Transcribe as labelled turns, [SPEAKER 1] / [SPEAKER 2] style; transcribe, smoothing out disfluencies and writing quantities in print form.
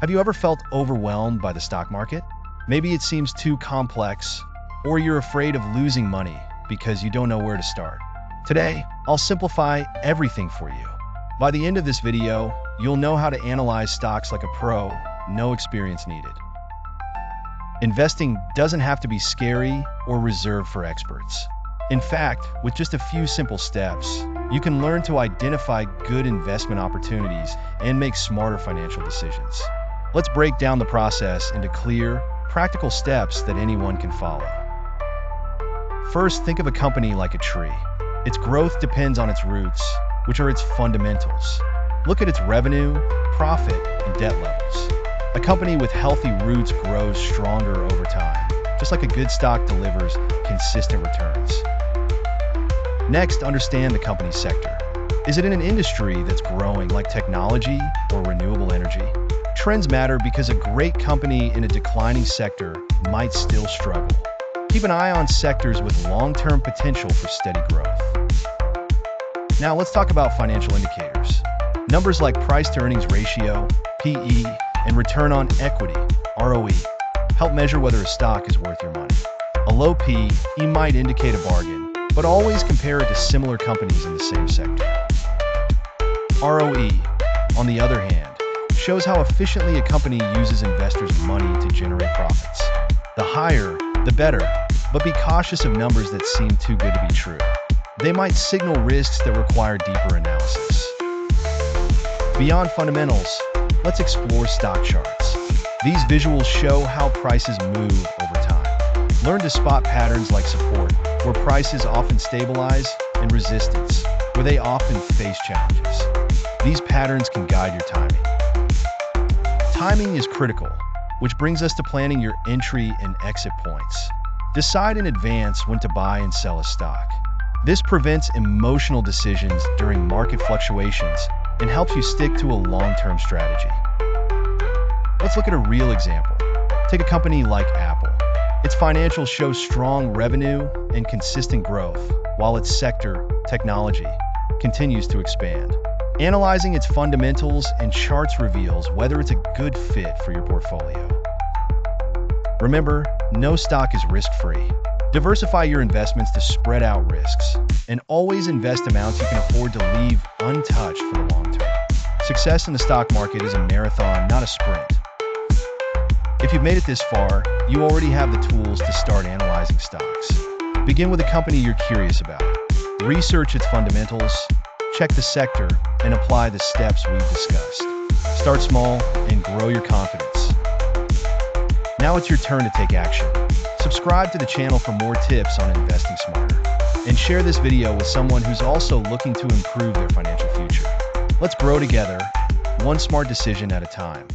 [SPEAKER 1] Have you ever felt overwhelmed by the stock market? Maybe it seems too complex, or you're afraid of losing money because you don't know where to start. Today, I'll simplify everything for you. By the end of this video, you'll know how to analyze stocks like a pro, no experience needed. Investing doesn't have to be scary or reserved for experts. In fact, with just a few simple steps, you can learn to identify good investment opportunities and make smarter financial decisions. Let's break down the process into clear, practical steps that anyone can follow. First, think of a company like a tree. Its growth depends on its roots, which are its fundamentals. Look at its revenue, profit, and debt levels. A company with healthy roots grows stronger over time, just like a good stock delivers consistent returns. Next, understand the company's sector. Is it in an industry that's growing like technology or renewable energy? Trends matter because a great company in a declining sector might still struggle. Keep an eye on sectors with long-term potential for steady growth. Now let's talk about financial indicators. Numbers like price-to-earnings ratio, PE, and return on equity, ROE, help measure whether a stock is worth your money. A low PE might indicate a bargain, but always compare it to similar companies in the same sector. ROE, on the other hand, shows how efficiently a company uses investors' money to generate profits. The higher, the better, but be cautious of numbers that seem too good to be true. They might signal risks that require deeper analysis. Beyond fundamentals, let's explore stock charts. These visuals show how prices move over time. Learn to spot patterns like support, where prices often stabilize, and resistance, where they often face challenges. These patterns can guide your timing. Timing is critical, which brings us to planning your entry and exit points. Decide in advance when to buy and sell a stock. This prevents emotional decisions during market fluctuations and helps you stick to a long-term strategy. Let's look at a real example. Take a company like Apple. Its financials show strong revenue and consistent growth, while its sector, technology, continues to expand. Analyzing its fundamentals and charts reveals whether it's a good fit for your portfolio. Remember, no stock is risk-free. Diversify your investments to spread out risks, and always invest amounts you can afford to leave untouched for the long term. Success in the stock market is a marathon, not a sprint. If you've made it this far, you already have the tools to start analyzing stocks. Begin with a company you're curious about. Research its fundamentals, check the sector, and apply the steps we've discussed. Start small and grow your confidence. Now it's your turn to take action. Subscribe to the channel for more tips on investing smarter. And share this video with someone who's also looking to improve their financial future. Let's grow together, one smart decision at a time.